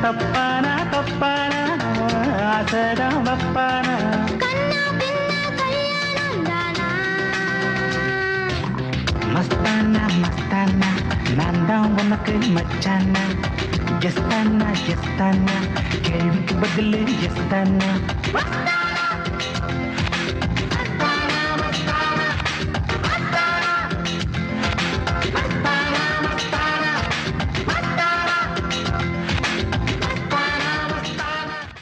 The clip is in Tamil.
தப்பானா தப்பானா ஆசைதான் வப்பானா மஸ்தானா மஸ்தானா நான் தான் உனக்கு மச்சானா எஸ்தானா எஸ்தானா கேள்விக்கு பதில் எஸ்தானா